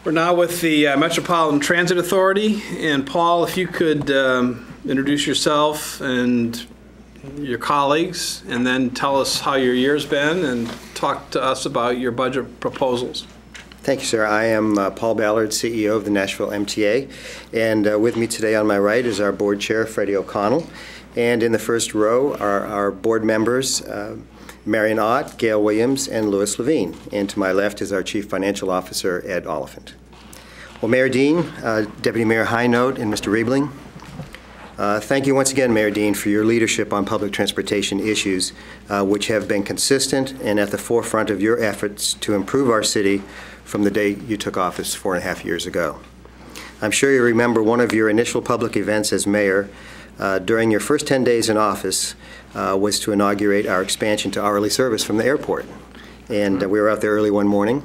We're now with the Metropolitan Transit Authority, and Paul, if you could introduce yourself and your colleagues, and then tell us how your year's been, and talk to us about your budget proposals. Thank you, sir. I am Paul Ballard, CEO of the Nashville MTA, and with me today on my right is our board chair, Freddie O'Connell, and in the first row are our board members, Marion Ott, Gail Williams, and Louis Levine. And to my left is our Chief Financial Officer, Ed Oliphant. Well, Mayor Dean, Deputy Mayor Highnote, and Mr. Riebling, thank you once again, Mayor Dean, for your leadership on public transportation issues, which have been consistent and at the forefront of your efforts to improve our city from the day you took office 4.5 years ago. I'm sure you remember one of your initial public events as mayor during your first 10 days in office was to inaugurate our expansion to hourly service from the airport. And we were out there early one morning.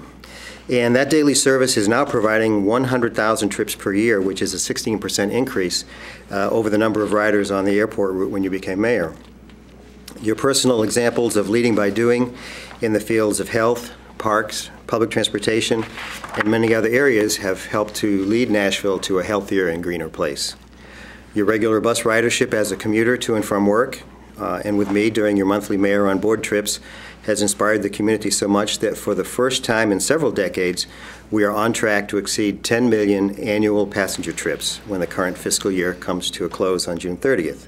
And that daily service is now providing 100,000 trips per year, which is a 16% increase over the number of riders on the airport route when you became mayor. Your personal examples of leading by doing in the fields of health, parks, public transportation, and many other areas have helped to lead Nashville to a healthier and greener place. Your regular bus ridership as a commuter to and from work, and with me during your monthly mayor on board trips, has inspired the community so much that for the first time in several decades, we are on track to exceed 10 million annual passenger trips when the current fiscal year comes to a close on June 30th.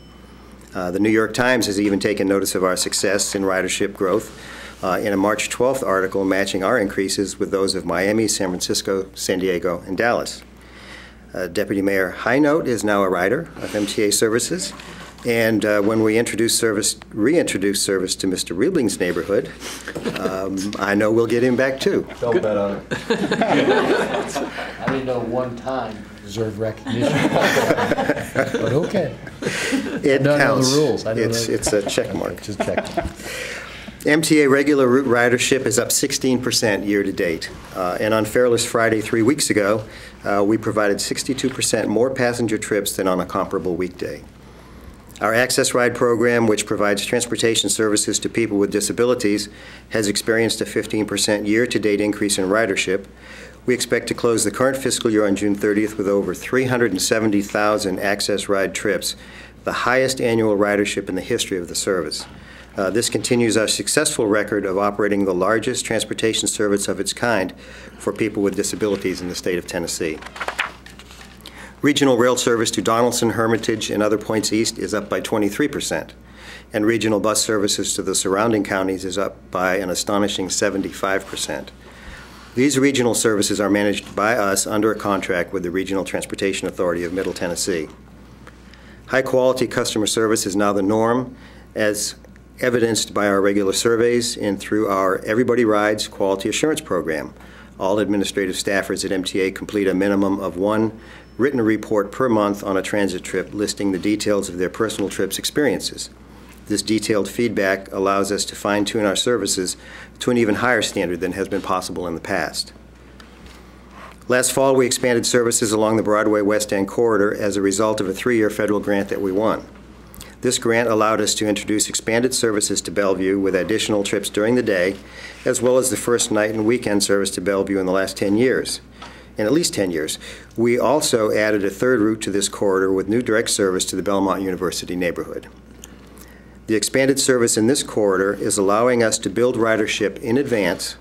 The New York Times has even taken notice of our success in ridership growth in a March 12th article matching our increases with those of Miami, San Francisco, San Diego, and Dallas. Deputy Mayor Highnote is now a rider of MTA services, and when we reintroduce service to Mr. Riebling's neighborhood, I know we'll get him back too. Don't bet on it. I didn't know one time deserved recognition, but okay. It counts. Know the rules. It's a check mark. Just check. MTA regular route ridership is up 16% year to date. And on Fairless Friday 3 weeks ago, we provided 62% more passenger trips than on a comparable weekday. Our Access Ride program, which provides transportation services to people with disabilities, has experienced a 15% year-to-date increase in ridership. We expect to close the current fiscal year on June 30th with over 370,000 Access Ride trips, the highest annual ridership in the history of the service. This continues our successful record of operating the largest transportation service of its kind for people with disabilities in the state of Tennessee. Regional rail service to Donaldson, Hermitage, and other points east is up by 23%, and regional bus services to the surrounding counties is up by an astonishing 75%. These regional services are managed by us under a contract with the Regional Transportation Authority of Middle Tennessee. High-quality customer service is now the norm, as evidenced by our regular surveys and through our Everybody Rides Quality Assurance Program. All administrative staffers at MTA complete a minimum of one written report per month on a transit trip listing the details of their personal trip's experiences. This detailed feedback allows us to fine-tune our services to an even higher standard than has been possible in the past. Last fall, we expanded services along the Broadway West End corridor as a result of a 3-year federal grant that we won. This grant allowed us to introduce expanded services to Bellevue with additional trips during the day, as well as the first night and weekend service to Bellevue in the last 10 years. In at least 10 years. We also added a third route to this corridor with new direct service to the Belmont University neighborhood. The expanded service in this corridor is allowing us to build ridership in advance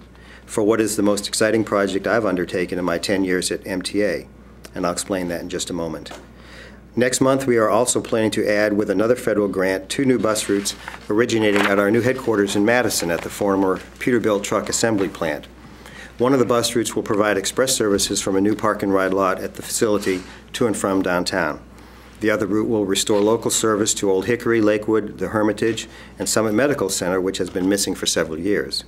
for what is the most exciting project I've undertaken in my 10 years at MTA, and I'll explain that in just a moment. Next month, we are also planning to add, with another federal grant, 2 new bus routes originating at our new headquarters in Madison at the former Peterbilt Truck Assembly Plant. One of the bus routes will provide express services from a new park and ride lot at the facility to and from downtown. The other route will restore local service to Old Hickory, Lakewood, the Hermitage, and Summit Medical Center, which has been missing for several years.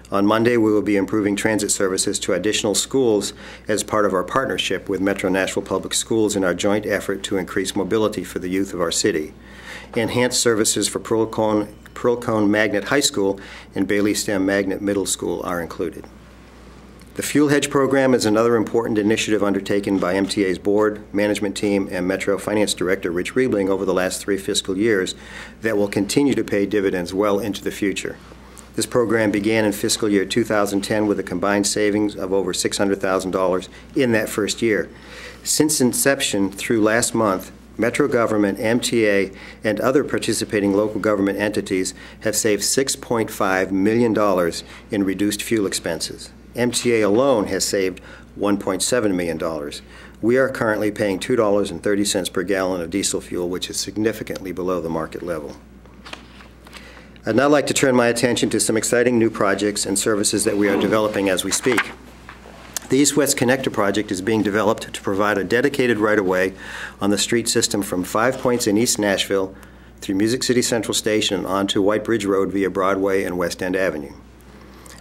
On Monday, we will be improving transit services to additional schools as part of our partnership with Metro Nashville Public Schools in our joint effort to increase mobility for the youth of our city. Enhanced services for Pearl Cone Magnet High School and Bailey Stem Magnet Middle School are included. The Fuel Hedge program is another important initiative undertaken by MTA's board, management team, and Metro Finance Director Rich Riebling over the last 3 fiscal years that will continue to pay dividends well into the future. This program began in fiscal year 2010 with a combined savings of over $600,000 in that first year. Since inception through last month, Metro government, MTA, and other participating local government entities have saved $6.5 million in reduced fuel expenses. MTA alone has saved $1.7 million. We are currently paying $2.30 per gallon of diesel fuel, which is significantly below the market level. I'd now like to turn my attention to some exciting new projects and services that we are developing as we speak. The East-West Connector project is being developed to provide a dedicated right-of-way on the street system from 5 points in East Nashville through Music City Central Station and onto White Bridge Road via Broadway and West End Avenue.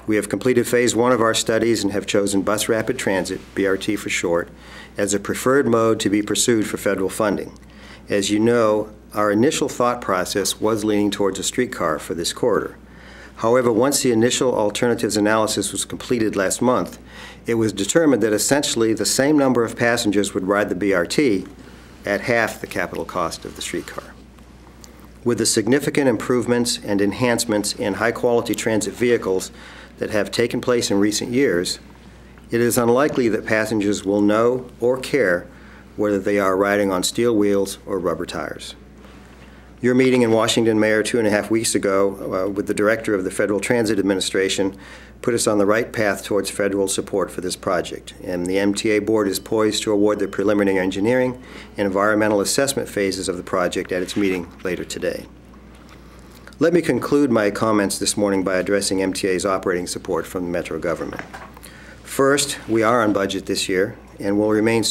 We have completed phase 1 of our studies and have chosen Bus Rapid Transit, BRT for short, as a preferred mode to be pursued for federal funding. As you know, our initial thought process was leaning towards a streetcar for this corridor. However, once the initial alternatives analysis was completed last month, it was determined that essentially the same number of passengers would ride the BRT at half the capital cost of the streetcar. With the significant improvements and enhancements in high-quality transit vehicles that have taken place in recent years, it is unlikely that passengers will know or care whether they are riding on steel wheels or rubber tires. Your meeting in Washington, Mayor, 2.5 weeks ago with the Director of the Federal Transit Administration put us on the right path towards federal support for this project, and the MTA Board is poised to award the preliminary engineering and environmental assessment phases of the project at its meeting later today. Let me conclude my comments this morning by addressing MTA's operating support from the Metro government. First, we are on budget this year and will remain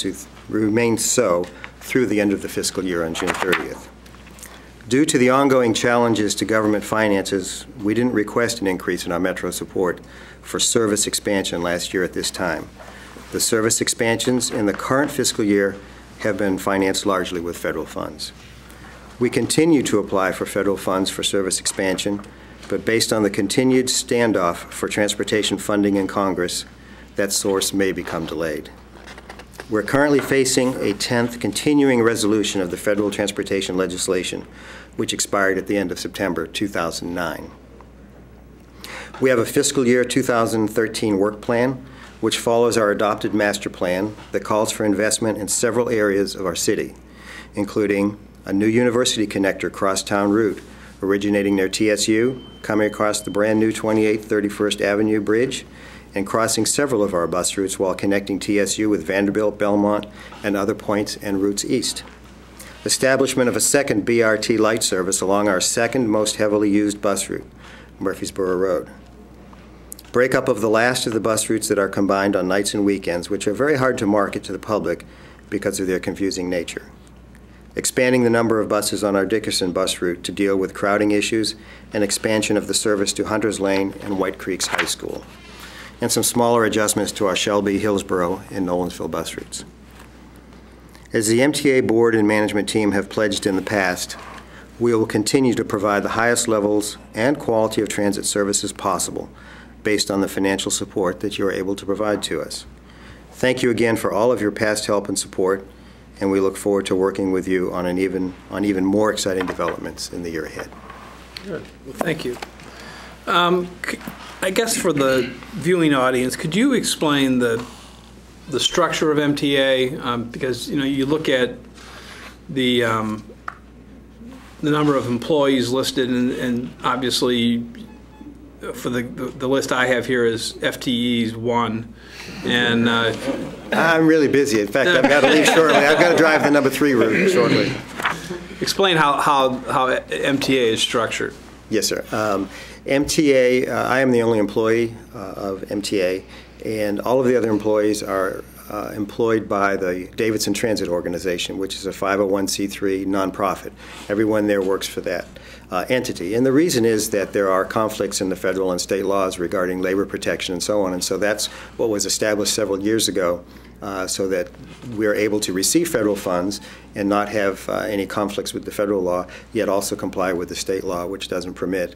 so through the end of the fiscal year on June 30th. Due to the ongoing challenges to government finances, we didn't request an increase in our Metro support for service expansion last year at this time. The service expansions in the current fiscal year have been financed largely with federal funds. We continue to apply for federal funds for service expansion, but based on the continued standoff for transportation funding in Congress, that source may become delayed. We're currently facing a 10th continuing resolution of the federal transportation legislation, which expired at the end of September 2009. We have a fiscal year 2013 work plan, which follows our adopted master plan that calls for investment in several areas of our city, including a new university connector crosstown route originating near TSU, coming across the brand new 28th 31st Avenue Bridge, and crossing several of our bus routes while connecting TSU with Vanderbilt, Belmont, and other points and routes east. Establishment of a second BRT light service along our second most heavily used bus route, Murfreesboro Road. Breakup of the last of the bus routes that are combined on nights and weekends, which are very hard to market to the public because of their confusing nature. Expanding the number of buses on our Dickerson bus route to deal with crowding issues, and expansion of the service to Hunters Lane and White Creeks High School, and some smaller adjustments to our Shelby, Hillsborough, and Nolensville bus routes. As the MTA board and management team have pledged in the past, we will continue to provide the highest levels and quality of transit services possible based on the financial support that you are able to provide to us. Thank you again for all of your past help and support, and we look forward to working with you on even more exciting developments in the year ahead. Good. Well, thank you. I guess for the viewing audience, could you explain the structure of MTA? Because you look at the number of employees listed, and obviously for the list I have here is FTEs 1, and I'm really busy. In fact, I've got to leave shortly. I've got to drive the number 3 route shortly. Explain how MTA is structured. Yes, sir. MTA, I am the only employee of MTA, and all of the other employees are employed by the Davidson Transit Organization, which is a 501c3 nonprofit. Everyone there works for that entity. And the reason is that there are conflicts in the federal and state laws regarding labor protection and so on. And so that's what was established several years ago so that we're able to receive federal funds and not have any conflicts with the federal law, yet also comply with the state law, which doesn't permit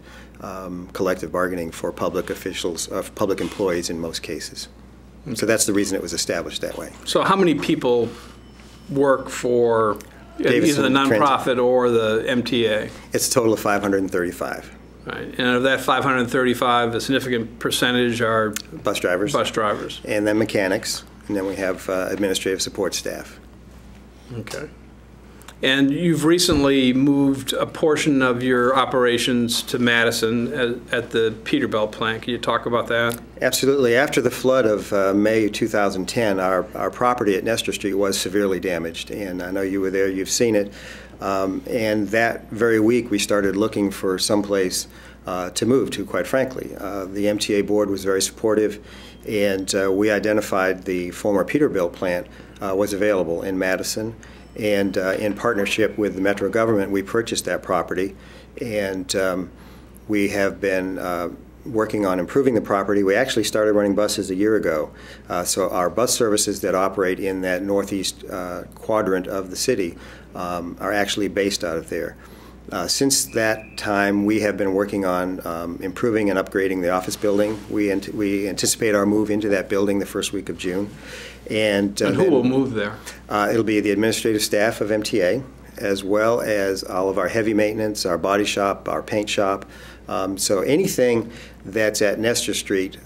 collective bargaining for public officials, public employees in most cases. So that's the reason it was established that way. So how many people work for either the nonprofit or the MTA? It's a total of 535. Right. And of that 535, a significant percentage are Bus drivers. bus drivers. And then mechanics, and then we have administrative support staff. Okay. And you've recently moved a portion of your operations to Madison at the Peterbilt plant. Can you talk about that? Absolutely. After the flood of May 2010, our property at Nestor Street was severely damaged, and I know you were there, you've seen it. And that very week we started looking for someplace to move to, quite frankly. The MTA board was very supportive, and we identified the former Peterbilt plant was available in Madison. And in partnership with the Metro government, we purchased that property, and we have been working on improving the property. We actually started running buses a year ago, so our bus services that operate in that northeast quadrant of the city are actually based out of there. Since that time, we have been working on improving and upgrading the office building. We anticipate our move into that building the first week of June. And who will move there? It'll be the administrative staff of MTA, as well as all of our heavy maintenance, our body shop, our paint shop. So anything that's at Nestor Street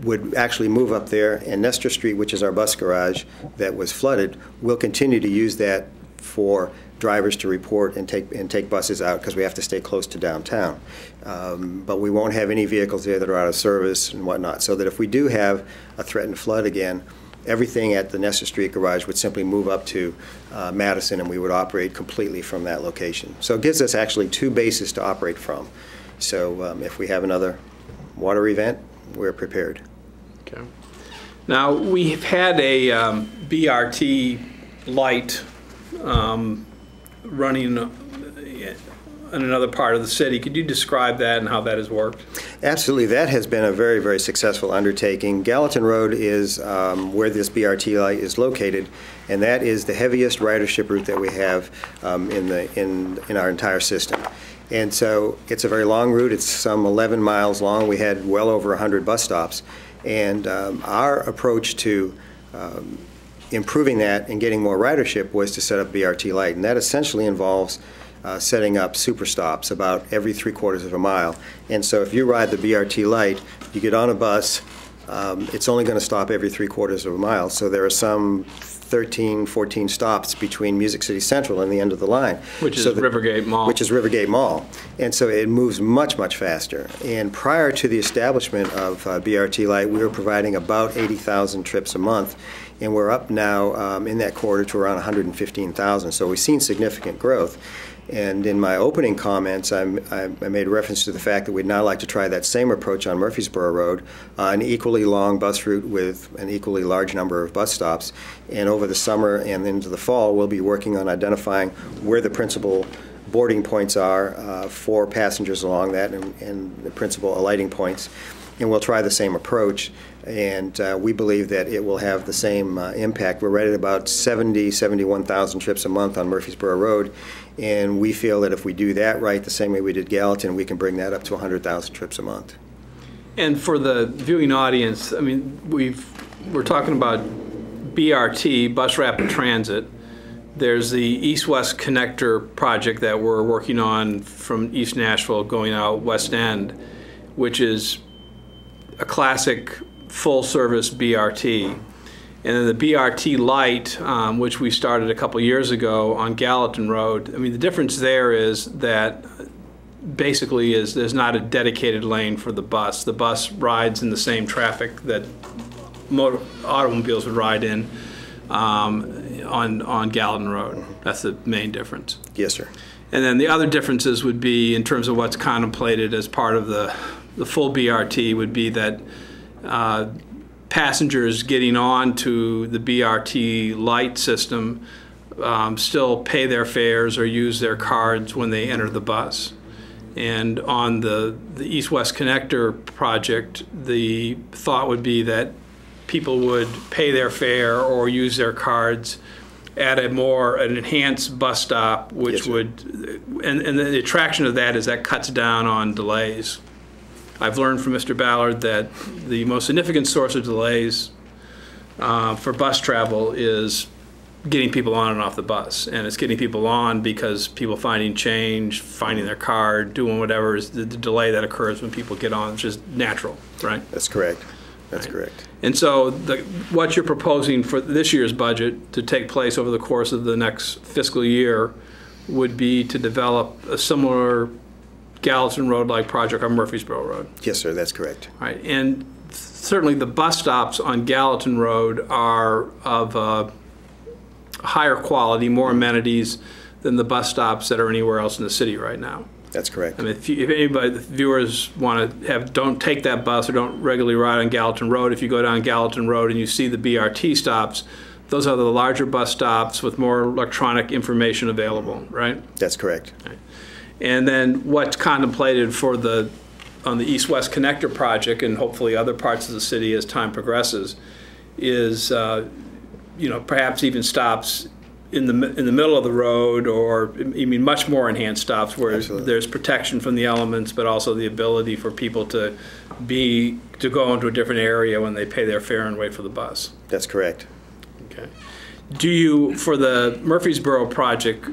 would actually move up there. And Nestor Street, which is our bus garage that was flooded, we'll continue to use that for drivers to report and take buses out, because we have to stay close to downtown. But we won't have any vehicles there that are out of service and whatnot, so that if we do have a threatened flood again, everything at the Nestor Street garage would simply move up to Madison, and we would operate completely from that location. So it gives us actually two bases to operate from. So if we have another water event, we're prepared. Okay. Now, we've had a BRT light running in another part of the city. Could you describe that and how that has worked? Absolutely. That has been a very, very successful undertaking. Gallatin Road is where this BRT light is located, and that is the heaviest ridership route that we have in our entire system. And so it's a very long route. It's some 11 miles long. We had well over 100 bus stops. And our approach to improving that and getting more ridership was to set up BRT light, and that essentially involves setting up super stops about every 3/4 of a mile. And so if you ride the BRT light, you get on a bus, it's only going to stop every 3/4 of a mile. So there are some 13, 14 stops between Music City Central and the end of the line. Which is Rivergate Mall. Which is Rivergate Mall. And so it moves much, much faster. And prior to the establishment of BRT Light, we were providing about 80,000 trips a month. And we're up now in that corridor to around 115,000. So we've seen significant growth. And in my opening comments, I made reference to the fact that we'd now like to try that same approach on Murfreesboro Road, an equally long bus route with an equally large number of bus stops. And over the summer and into the fall, we'll be working on identifying where the principal boarding points are for passengers along that, and the principal alighting points. And we'll try the same approach, and we believe that it will have the same impact. We're right at about 71,000 trips a month on Murfreesboro Road, and we feel that if we do that right, the same way we did Gallatin, we can bring that up to 100,000 trips a month. And for the viewing audience, I mean, we're talking about BRT, Bus Rapid Transit. There's the East-West Connector project that we're working on from East Nashville going out West End, which is a classic full-service BRT. And then the BRT Light, which we started a couple years ago on Gallatin Road. I mean, the difference there is that basically there's not a dedicated lane for the bus. The bus rides in the same traffic that automobiles would ride in on Gallatin Road. That's the main difference. Yes, sir. And then the other differences would be in terms of what's contemplated as part of the full BRT would be that passengers getting on to the BRT light system still pay their fares or use their cards when they enter the bus. And on the East-West Connector project, the thought would be that people would pay their fare or use their cards at an enhanced bus stop, which and the attraction of that is that cuts down on delays. I've learned from Mr. Ballard that the most significant source of delays for bus travel is getting people on and off the bus. And it's getting people on because people finding change, finding their card, doing whatever is the delay that occurs when people get on, which is natural, right? That's correct. That's correct. And so what you're proposing for this year's budget to take place over the course of the next fiscal year would be to develop a similar Gallatin Road-like project on Murfreesboro Road. Yes, sir, that's correct. Right. And certainly the bus stops on Gallatin Road are of higher quality, more amenities than the bus stops that are anywhere else in the city right now. That's correct. I mean, if anybody, the viewers want to don't take that bus or don't regularly ride on Gallatin Road, if you go down Gallatin Road and you see the BRT stops, those are the larger bus stops with more electronic information available, right? That's correct. Right. And then what's contemplated for on the East-West Connector project, and hopefully other parts of the city as time progresses, is perhaps even stops in the middle of the road, or much more enhanced stops where Absolutely. There's protection from the elements, but also the ability for people to go into a different area when they pay their fare and wait for the bus. That's correct. Okay. Do you, for the Murfreesboro project,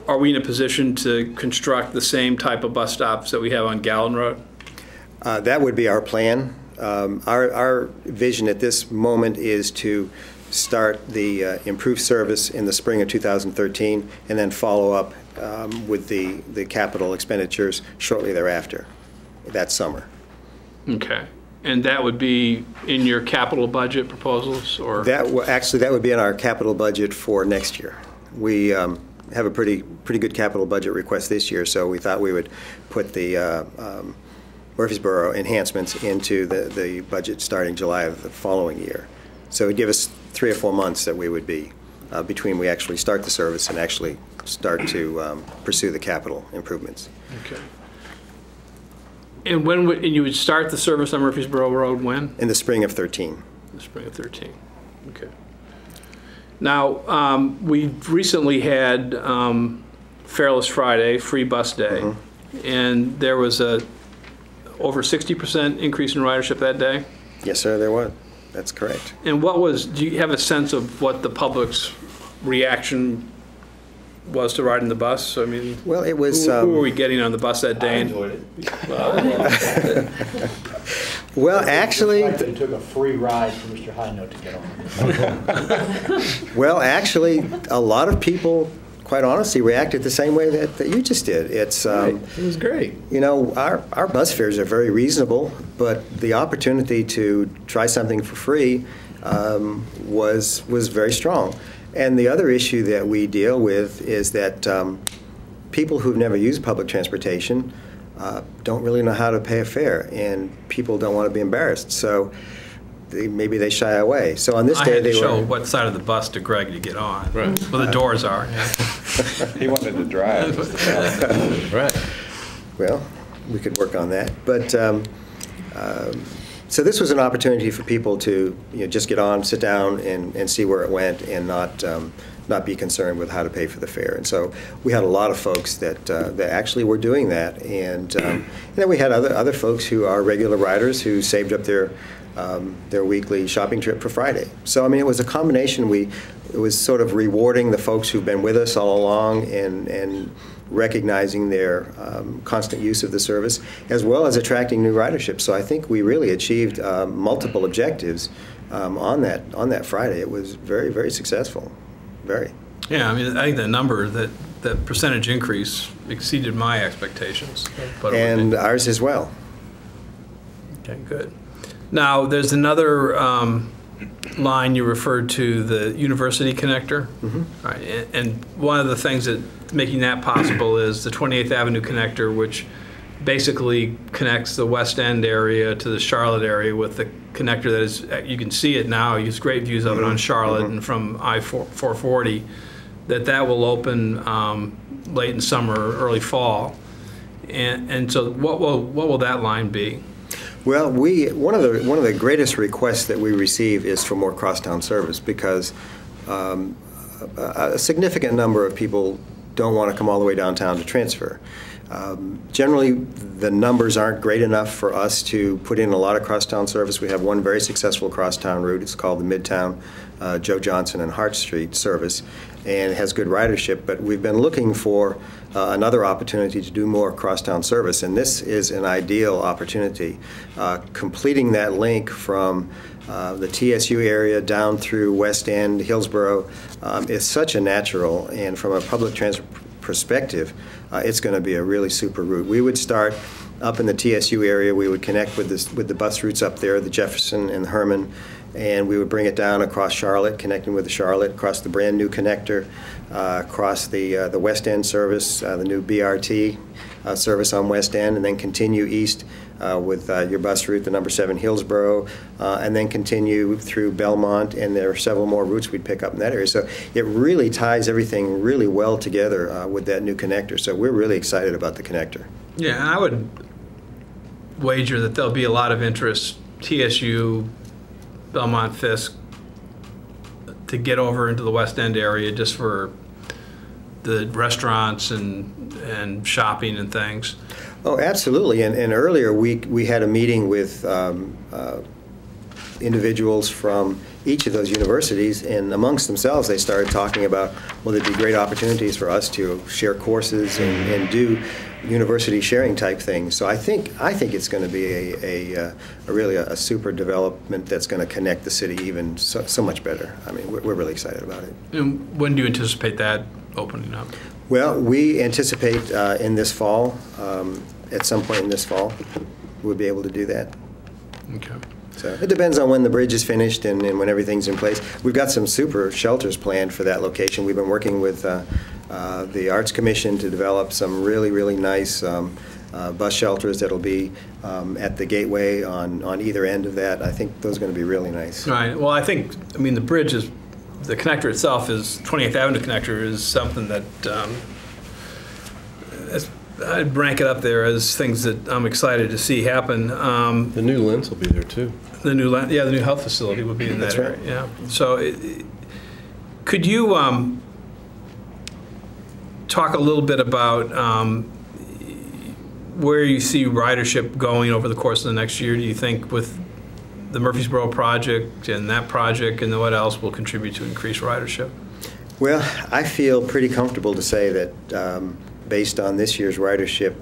are we in a position to construct the same type of bus stops that we have on Gallatin Road? That would be our plan. Our vision at this moment is to start the improved service in the spring of 2013 and then follow up with the capital expenditures shortly thereafter, that summer. Okay. And that would be in your capital budget proposals, or? Actually, that would be in our capital budget for next year. We have a pretty good capital budget request this year, so we thought we would put the Murfreesboro enhancements into the budget starting July of the following year. So it would give us 3 or 4 months that we would be between we actually start the service and actually start to pursue the capital improvements. Okay. And and you would start the service on Murfreesboro Road when? In the spring of 13. The spring of 13. Okay. Now, we recently had Fairless Friday, free bus day, and there was a over 60% increase in ridership that day. Yes, sir, there was. That's correct. And do you have a sense of what the public's reaction was to riding the bus? I mean, well, it was. Who were we getting on the bus that day? I enjoyed it. Well, actually, It took a free ride for Mr. High Note to get on. well, actually, a lot of people, quite honestly, reacted the same way that you just did. It's It was great. our bus fares are very reasonable, but the opportunity to try something for free was very strong. And the other issue that we deal with is that people who've never used public transportation don't really know how to pay a fare, and people don't want to be embarrassed, so maybe they shy away. So on this I day, had to they show were. what side of the bus to Greg to get on. Right. Well, the doors are. Yeah. He wanted to drive. Right. Well, we could work on that, but so this was an opportunity for people to just get on, sit down, and see where it went, and not be concerned with how to pay for the fare. And so we had a lot of folks that actually were doing that, and then we had other folks who are regular riders who saved up their weekly shopping trip for Friday. So I mean, it was a combination. It was sort of rewarding the folks who've been with us all along and recognizing their constant use of the service, as well as attracting new ridership. So I think we really achieved multiple objectives on that Friday. It was very, very successful. Very. Yeah, I mean, I think the number, that percentage increase exceeded my expectations. But And ours as well. Okay, good. Now, there's another line you referred to, the University Connector. Mm-hmm. All right, and one of the things that making that possible is the 28th Avenue Connector, which basically connects the West End area to the Charlotte area with the connector that is, you can see it now, you have great views of it on Charlotte and from I-440, that will open late in summer or early fall. And so what will that line be? Well, one of the greatest requests that we receive is for more crosstown service, because a significant number of people don't want to come all the way downtown to transfer. Generally, the numbers aren't great enough for us to put in a lot of crosstown service. We have one very successful crosstown route. It's called the Midtown Joe Johnson and Hart Street service, and it has good ridership. But we've been looking for another opportunity to do more crosstown service, and this is an ideal opportunity. Completing that link from the TSU area down through West End, Hillsborough, is such a natural, and from a public transit perspective, it's going to be a really super route. We would start up in the TSU area. We would connect with the bus routes up there, the Jefferson and the Herman, and we would bring it down across Charlotte, connecting with the Charlotte, across the brand new connector, across the West End service, the new BRT service on West End, and then continue east with your bus route, the number 7 Hillsborough, and then continue through Belmont, and there are several more routes we'd pick up in that area. So it really ties everything really well together with that new connector. So we're really excited about the connector. Yeah, and I would wager that there'll be a lot of interest, TSU, Belmont, Fisk, to get over into the West End area just for the restaurants and shopping and things. Oh, absolutely. And earlier we had a meeting with individuals from each of those universities, and amongst themselves they started talking about, well, there'd be great opportunities for us to share courses and do university sharing type things. So I think it's going to be a really super development that's going to connect the city even so much better. I mean, we're really excited about it. And when do you anticipate that opening up? Well, we anticipate in this fall, at some point in this fall, we'll be able to do that. Okay. So it depends on when the bridge is finished and when everything's in place. We've got some super shelters planned for that location. We've been working with the Arts Commission to develop some really, really nice bus shelters that'll be at the gateway on either end of that. I think those are going to be really nice. Right. Well, I mean, the bridge is, the connector itself is, 28th Avenue connector is something that I'd rank it up there as things that I'm excited to see happen. The new lens will be there too. The new health facility would be in that That's area. right. Yeah. So, could you talk a little bit about where you see ridership going over the course of the next year? Do you think with the Murfreesboro project and that project, and then what else will contribute to increased ridership? Well, I feel pretty comfortable to say that based on this year's ridership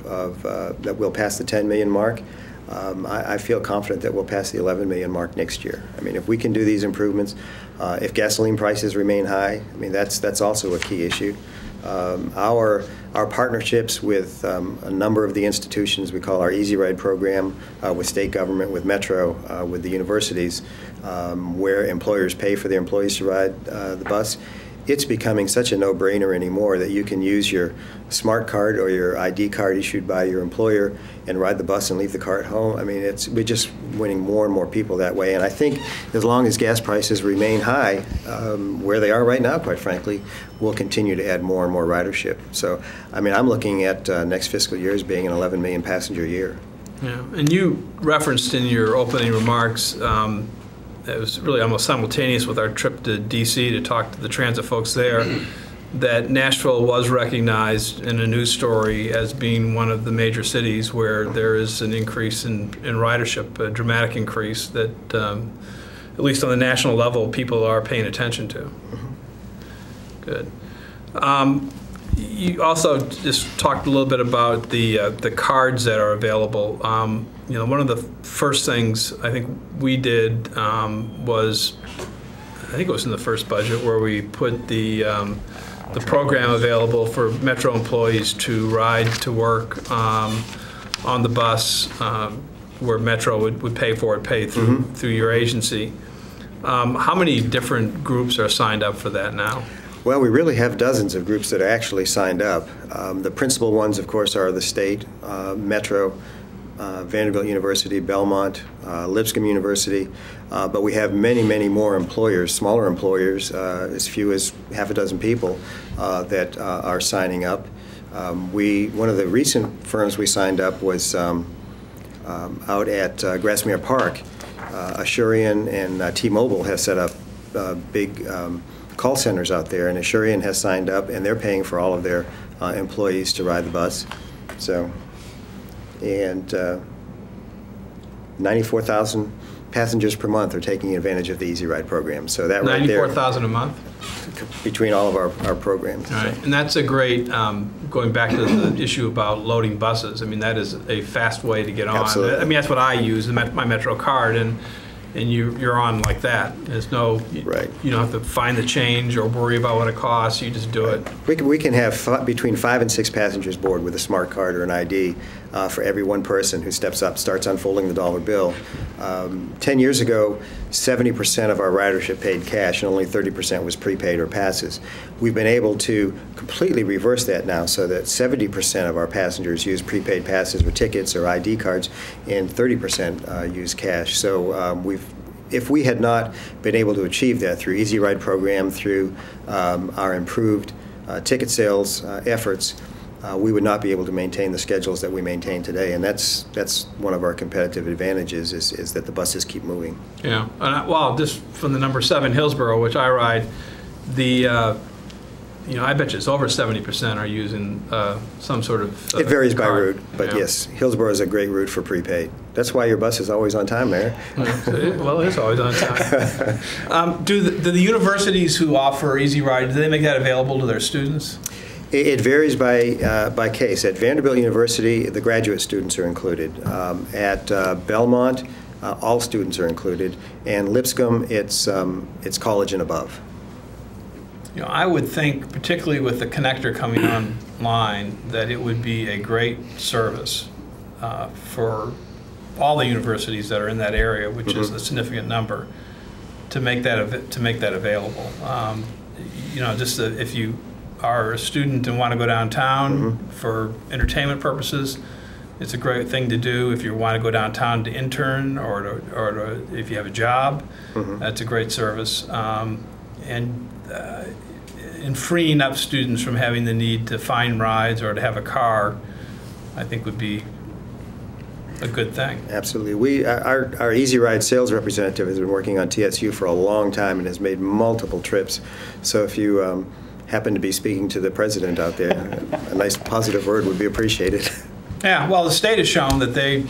that we'll pass the 10 million mark. I feel confident that we'll pass the 11 million mark next year. I mean, if we can do these improvements, if gasoline prices remain high, I mean, that's also a key issue. Our partnerships with a number of the institutions we call our Easy Ride program, with state government, with Metro, with the universities, where employers pay for their employees to ride the bus. It's becoming such a no-brainer anymore that you can use your smart card or your ID card issued by your employer and ride the bus and leave the car at home. I mean, we're just winning more and more people that way. And I think as long as gas prices remain high, where they are right now, quite frankly, we'll continue to add more and more ridership. So, I mean, I'm looking at next fiscal year as being an 11 million passenger year. Yeah, and you referenced in your opening remarks, it was really almost simultaneous with our trip to D.C. to talk to the transit folks there, that Nashville was recognized in a news story as being one of the major cities where there is an increase in ridership, a dramatic increase that, at least on the national level, people are paying attention to. Good. You also just talked a little bit about the cards that are available. You know, one of the first things I think we did was, I think it was in the first budget, where we put the program available for Metro employees to ride to work on the bus, where Metro would pay for it, pay through your agency. How many different groups are signed up for that now? Well, we really have dozens of groups that are actually signed up. The principal ones, of course, are the state, Metro, Vanderbilt University, Belmont, Lipscomb University, but we have many, many more employers, smaller employers, as few as half a dozen people that are signing up. One of the recent firms we signed up was out at Grassmere Park. Asurion and T-Mobile have set up big call centers out there, and Asurion has signed up, and they're paying for all of their employees to ride the bus. So, and 94,000 passengers per month are taking advantage of the Easy Ride program. So that right there, 94,000 a month? between all of our programs. All right, and that's a great, going back to the issue about loading buses, I mean, that is a fast way to get on. Absolutely. I mean, that's what I use, my Metro card, and you're on like that. There's no, Right. you don't have to find the change or worry about what it costs, you just do it. We can have between 5 and 6 passengers board with a smart card or an ID for every one person who steps up, starts unfolding the dollar bill. 10 years ago, 70% of our ridership paid cash and only 30% was prepaid or passes. We've been able to completely reverse that now so that 70% of our passengers use prepaid passes or tickets or ID cards and 30% use cash. So if we had not been able to achieve that through Easy Ride program, through our improved ticket sales efforts, we would not be able to maintain the schedules that we maintain today, and that's one of our competitive advantages is that the buses keep moving. Yeah, and well, just from the number 7 Hillsborough, which I ride, I bet you it's over 70% are using some sort of It varies by card. route, but Yeah. yes, Hillsborough is a great route for prepaid. That's why your bus is always on time, Mayor. Well, it's always on time. Do the universities who offer Easy Ride, do they make that available to their students? It varies by case. At Vanderbilt University, the graduate students are included. At Belmont, all students are included. And Lipscomb, it's college and above. You know, I would think, particularly with the connector coming online, that it would be a great service for all the universities that are in that area, which is a significant number, to make that available. Just if you are a student and want to go downtown for entertainment purposes, it's a great thing to do. If you want to go downtown to intern or if you have a job, that's a great service. And freeing up students from having the need to find rides or to have a car, I think would be a good thing. Absolutely. Our Easy Ride sales representative has been working on TSU for a long time and has made multiple trips. So if you happen to be speaking to the president out there, a nice positive word would be appreciated. Yeah, well, the state has shown that they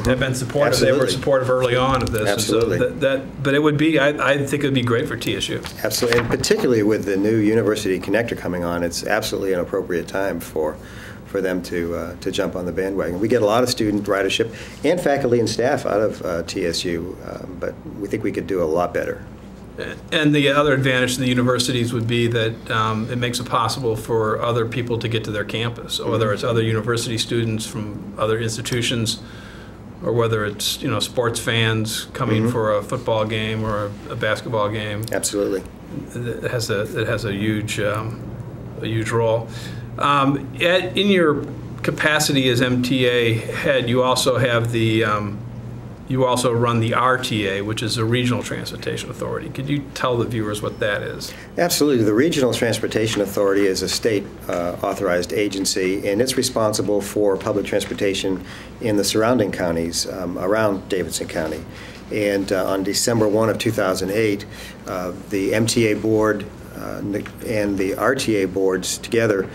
have been supportive. Absolutely. They were supportive early on of this. Absolutely. And so but it would be, I think it would be great for TSU. Absolutely, and particularly with the new university connector coming on, it's absolutely an appropriate time for them to jump on the bandwagon. We get a lot of student ridership and faculty and staff out of TSU, but we think we could do a lot better. And the other advantage to the universities would be that it makes it possible for other people to get to their campus, whether it's other university students from other institutions, or whether it's sports fans coming for a football game or a basketball game. Absolutely. It has a huge role. In your capacity as MTA head, you also have you also run the RTA, which is the Regional Transportation Authority. Could you tell the viewers what that is? Absolutely. The Regional Transportation Authority is a state authorized agency, and it's responsible for public transportation in the surrounding counties around Davidson County. And on December 1 of 2008, the MTA board and the RTA boards together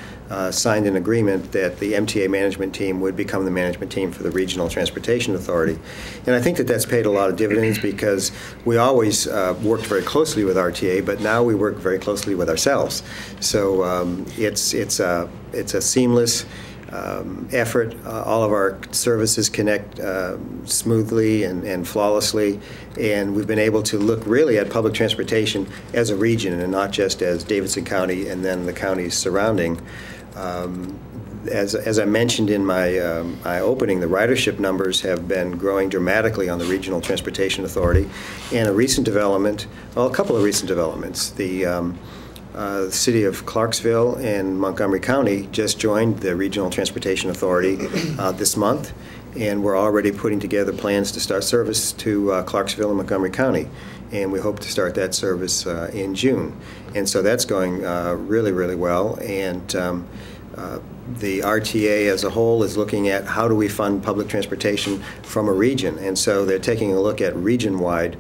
signed an agreement that the MTA management team would become the management team for the Regional Transportation Authority. And I think that that's paid a lot of dividends because we always worked very closely with RTA, but now we work very closely with ourselves. So it's a seamless effort. All of our services connect smoothly and flawlessly, and we've been able to look really at public transportation as a region and not just as Davidson County and then the counties surrounding. As I mentioned in my opening, the ridership numbers have been growing dramatically on the Regional Transportation Authority, and a couple of recent developments. The city of Clarksville and Montgomery County just joined the Regional Transportation Authority this month, and we're already putting together plans to start service to Clarksville and Montgomery County, and we hope to start that service in June. And so that's going really, really well, and The RTA as a whole is looking at how do we fund public transportation from a region, and so they're taking a look at region-wide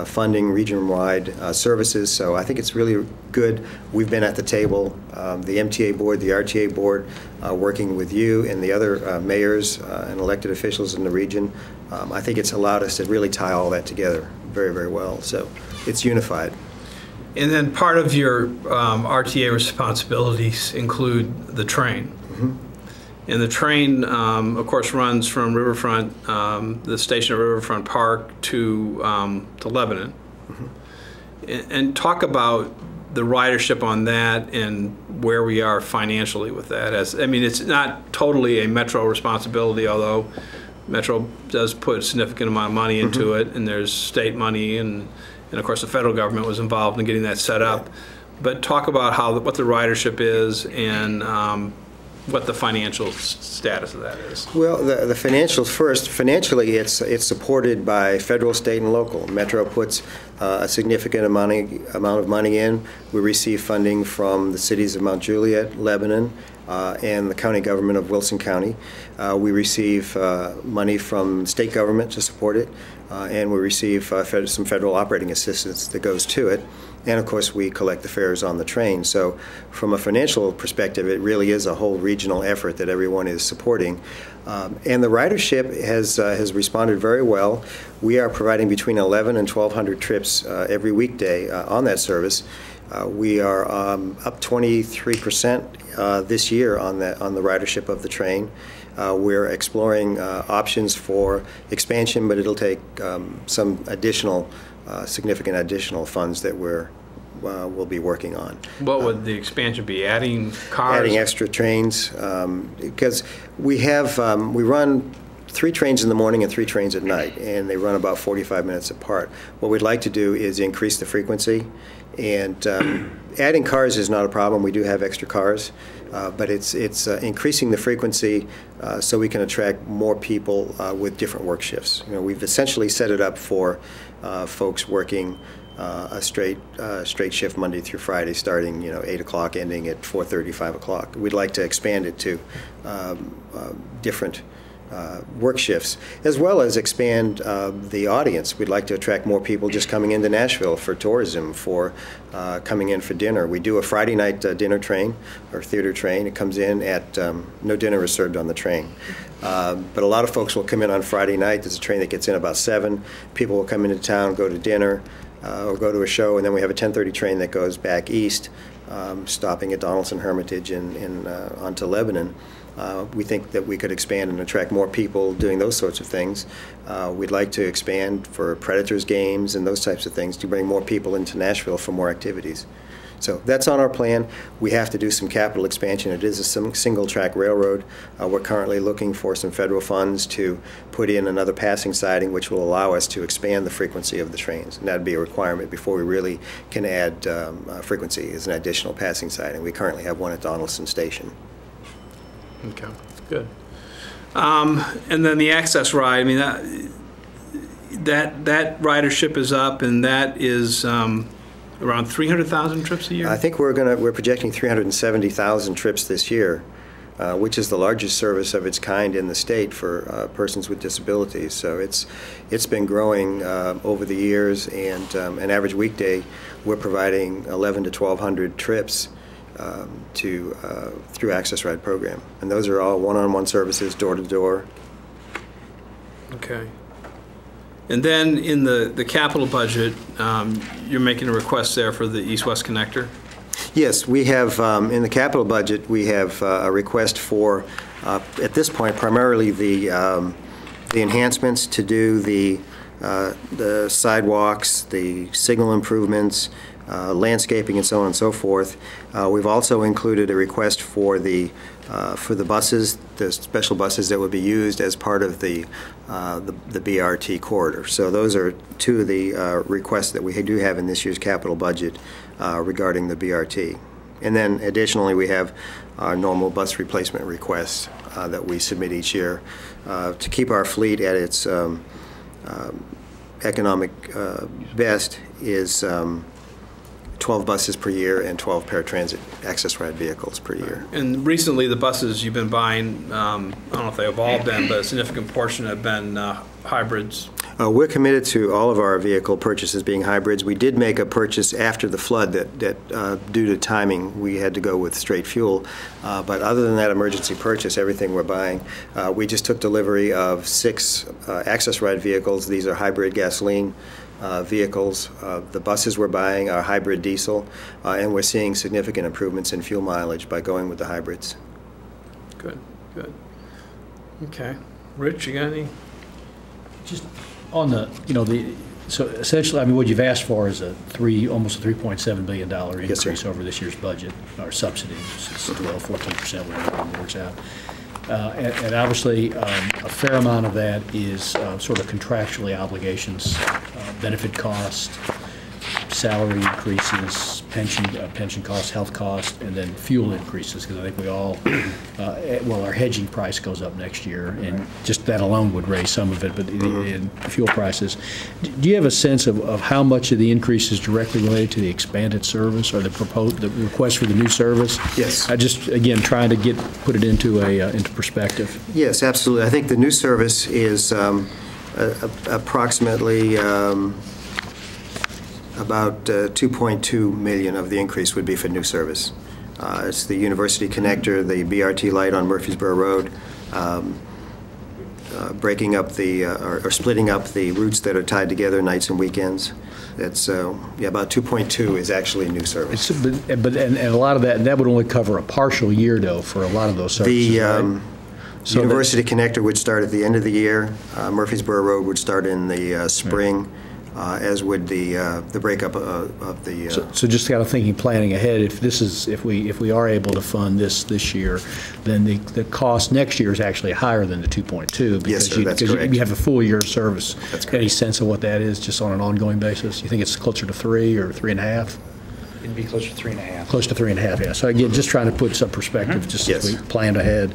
funding, region-wide services. So I think it's really good. We've been at the table, the MTA board, the RTA board, working with you and the other mayors and elected officials in the region. I think it's allowed us to really tie all that together very, very well. So it's unified. And then part of your RTA responsibilities include the train. And the train, of course, runs from Riverfront, the station at Riverfront Park to Lebanon. And talk about the ridership on that and where we are financially with that. I mean, it's not totally a Metro responsibility, although Metro does put a significant amount of money into it, and there's state money, and of course the federal government was involved in getting that set up. But talk about what the ridership is and what the financial status of that is. Well, the financials first. Financially, it's supported by federal, state, and local. Metro puts a significant amount of money in. We receive funding from the cities of Mount Juliet, Lebanon, and the county government of Wilson County. We receive money from state government to support it, and we receive some federal operating assistance that goes to it. And of course, we collect the fares on the train. So from a financial perspective, it really is a whole regional effort that everyone is supporting. And the ridership has responded very well. We are providing between 1,100 and 1,200 trips every weekday on that service. We are up 23% this year on the ridership of the train. We're exploring options for expansion, but it'll take some additional significant additional funds that we'll be working on. What would the expansion be? Adding cars? Adding extra trains, because we run 3 trains in the morning and 3 trains at night, and they run about 45 minutes apart. What we'd like to do is increase the frequency, and adding cars is not a problem. We do have extra cars, but it's increasing the frequency so we can attract more people with different work shifts. You know, we've essentially set it up for folks working a straight shift Monday through Friday, starting 8 o'clock, ending at 4:30, 5 o'clock. We'd like to expand it to different work shifts, as well as expand the audience. We'd like to attract more people just coming into Nashville for tourism, for coming in for dinner. We do a Friday night dinner train or theater train. It comes in at, no dinner is served on the train. But a lot of folks will come in on Friday night. There's a train that gets in about 7. People will come into town, go to dinner, or go to a show, and then we have a 10:30 train that goes back east, stopping at Donaldson Hermitage and onto Lebanon. We think that we could expand and attract more people doing those sorts of things. We'd like to expand for Predators games and those types of things to bring more people into Nashville for more activities. So that's on our plan. We have to do some capital expansion. It is a single-track railroad. We're currently looking for some federal funds to put in another passing siding, which will allow us to expand the frequency of the trains. And that would be a requirement before we really can add frequency as an additional passing siding. We currently have one at Donaldson Station. Okay, good. And then the access ride, I mean, that ridership is up, and that is around 300,000 trips a year? I think we're projecting 370,000 trips this year, which is the largest service of its kind in the state for persons with disabilities. So it's been growing over the years, and an average weekday we're providing 1,100 to 1,200 trips through Access Ride program, and those are all one-on-one services, door to door. Okay. And then in the capital budget, you're making a request there for the East-West Connector? Yes, we have in the capital budget we have a request for at this point primarily the enhancements to do the sidewalks, the signal improvements, landscaping, and so on and so forth. We've also included a request for the buses, the special buses that would be used as part of the BRT corridor. So those are 2 of the requests that we do have in this year's capital budget regarding the BRT. And then additionally, we have our normal bus replacement requests that we submit each year to keep our fleet at its economic best is 12 12 buses per year and 12 paratransit access ride vehicles per year. And recently, the buses you've been buying, I don't know if they've all been, but a significant portion have been hybrids. We're committed to all of our vehicle purchases being hybrids. We did make a purchase after the flood that due to timing, we had to go with straight fuel. But other than that emergency purchase, everything we're buying, we just took delivery of 6 access ride vehicles. These are hybrid gasoline vehicles. The buses we're buying are hybrid diesel, and we're seeing significant improvements in fuel mileage by going with the hybrids. Good, good. Okay. Rich, you got any? Just on the, so essentially, I mean, what you've asked for is almost a $3.7 billion Yes, sir. increase over this year's budget, or subsidy, it's 14%, whatever it works out. And obviously, a fair amount of that is sort of contractually obligations, benefit cost, salary increases, pension costs, health costs, and then fuel increases, because I think we all, well, our hedging price goes up next year, and just that alone would raise some of it, but in fuel prices. Do you have a sense of how much of the increase is directly related to the expanded service or the request for the new service? Yes. I just, again, trying to put it into perspective. Yes, absolutely. I think the new service is approximately about 2.2 million of the increase would be for new service. It's the University Connector, the BRT light on Murfreesboro Road, breaking up or splitting up the routes that are tied together nights and weekends. That's about 2.2 is actually new service. But a lot of that would only cover a partial year, though, for a lot of those services, right? So University Connector would start at the end of the year. Murfreesboro Road would start in the spring. As would the breakup of the. So just kind of thinking, planning ahead. If we are able to fund this year, then the cost next year is actually higher than the 2.2 because yes, sir, that's correct. You have a full year of service. That's correct. Any sense of what that is, just on an ongoing basis? You think it's closer to 3 or 3.5? It'd be closer to 3.5. Close to 3.5, yeah. So again, just trying to put some perspective, just Yes. as we planned ahead.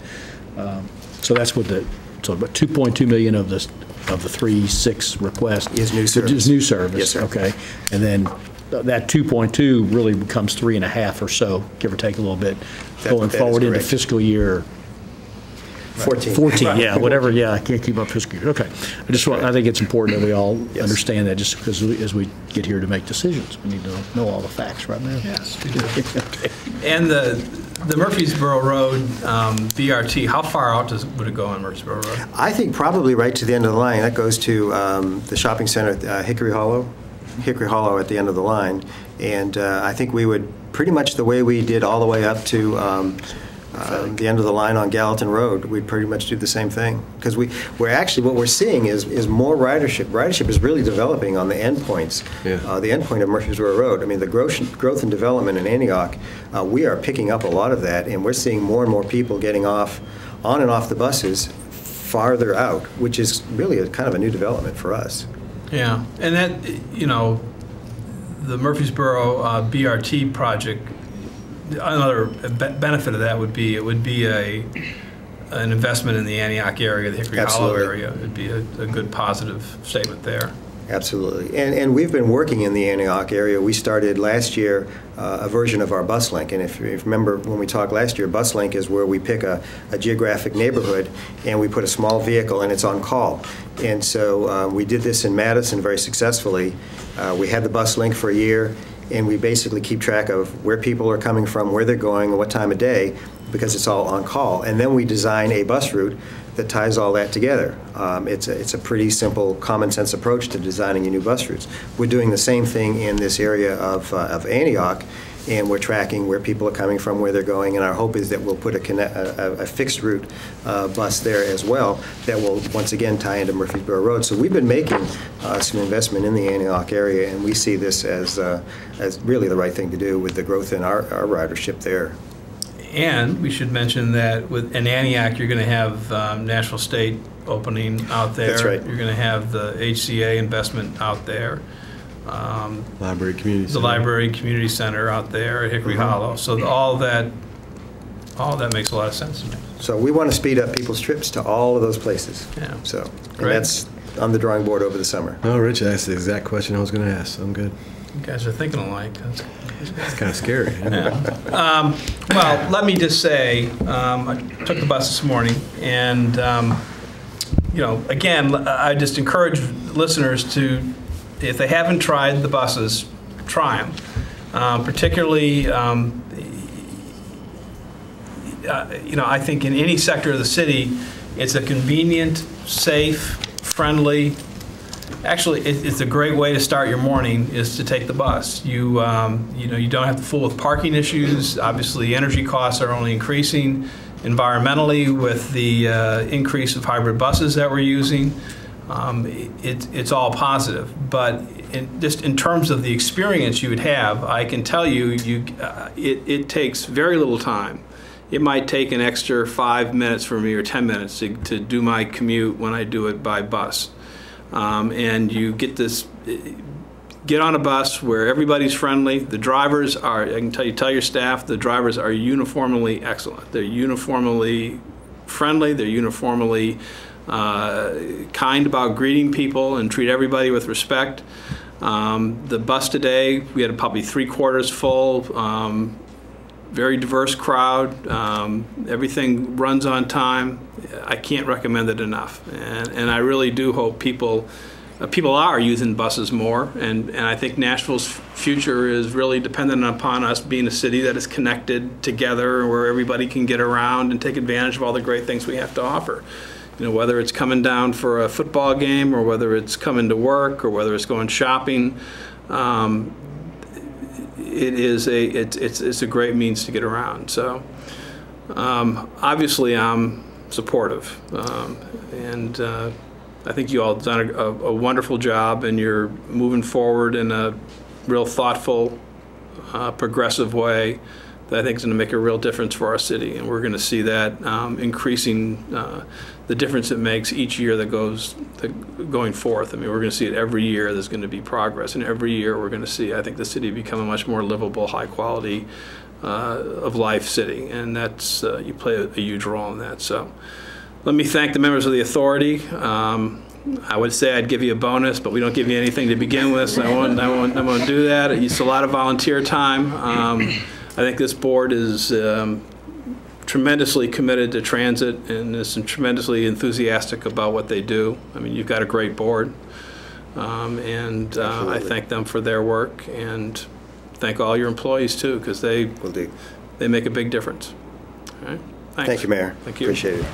So that's what about 2.2 million of the 3.6 request is new service. Is new service. Yes, sir. Okay, and then that 2.2 really becomes 3.5 or so, give or take a little bit, going that is forward into correct. fiscal year 14. Yeah, whatever. Yeah, I can't keep up fiscal year. Okay, I think it's important that we all Yes. understand that, just because as we get here to make decisions, we need to know all the facts right now. Yes, we do. And the Murfreesboro Road BRT, how far out would it go on Murfreesboro Road? I think probably right to the end of the line. That goes to the shopping center, Hickory Hollow at the end of the line. And I think we would, pretty much the way we did all the way up to the end of the line on Gallatin Road, we'd pretty much do the same thing. Because we're actually, what we're seeing is more ridership. Ridership is really developing on the endpoints. Yeah. The endpoint of Murfreesboro Road. I mean, the growth and development in Antioch, we are picking up a lot of that, and we're seeing more and more people getting on and off the buses farther out, which is really kind of a new development for us. Yeah, and that, the Murfreesboro BRT project, another benefit of that would be an investment in the Antioch area, the Hickory Hollow Absolutely. area. It'd be a good positive statement there. Absolutely. And we've been working in the Antioch area. We started last year a version of our bus link. And if you remember when we talked last year, bus link is where we pick a geographic neighborhood and we put a small vehicle and it's on call. And so we did this in Madison very successfully. We had the bus link for a year, and we basically keep track of where people are coming from, where they're going, and what time of day, because it's all on call. And then we design a bus route that ties all that together. It's a pretty simple, common sense approach to designing your new bus routes. We're doing the same thing in this area of Antioch, and we're tracking where people are coming from, where they're going, and our hope is that we'll put a fixed route bus there as well that will once again tie into Murfreesboro Road. So we've been making some investment in the Antioch area, and we see this as really the right thing to do with the growth in our ridership there. And we should mention that in Antioch, you're going to have Nashville State opening out there. That's right. You're going to have the HCA investment out there. Library Community The Center. Library Community Center out there at Hickory Hollow. So all that makes a lot of sense to me. So we want to speed up people's trips to all of those places. Yeah. So, and Great. that's on the drawing board over the summer. No, Rich asked the exact question I was going to ask. So I'm good. You guys are thinking alike. That's It's kind of scary. Isn't it? Well, let me just say, I took the bus this morning, and again, I just encourage listeners to, if they haven't tried the buses, try them. Particularly, I think in any sector of the city, it's a convenient, safe, friendly. Actually, it's a great way to start your morning is to take the bus. You don't have to fool with parking issues. Obviously, energy costs are only increasing. Environmentally, with the increase of hybrid buses that we're using, it's all positive. But just in terms of the experience you would have, I can tell you, it takes very little time. It might take an extra 5 minutes for me or 10 minutes to do my commute when I do it by bus. And you get on a bus where everybody's friendly. The drivers are, I can tell your staff, the drivers are uniformly excellent. They're uniformly friendly. They're uniformly kind about greeting people and treat everybody with respect. The bus today, we had probably 3/4 full. Very diverse crowd. Everything runs on time. I can't recommend it enough. And I really do hope people are using buses more. And I think Nashville's future is really dependent upon us being a city that is connected together, where everybody can get around and take advantage of all the great things we have to offer. Whether it's coming down for a football game, or whether it's coming to work, or whether it's going shopping. It's a great means to get around. So obviously I'm supportive, and I think you all have done a wonderful job, and you're moving forward in a real thoughtful, progressive way that I think is going to make a real difference for our city, and we're going to see that increasing the difference it makes each year that going forth. I mean, we're going to see it every year. There's going to be progress, and every year we're going to see, I think, the city become a much more livable, high quality of life city, and that's you play a huge role in that. So let me thank the members of the authority. I would say I'd give you a bonus, but we don't give you anything to begin with, so I won't do that. It's a lot of volunteer time. I think this board is tremendously committed to transit and is tremendously enthusiastic about what they do. I mean, you've got a great board, and I thank them for their work, and thank all your employees too, because they make a big difference. All right? Thanks. Thank you, Mayor. Thank you. Appreciate it.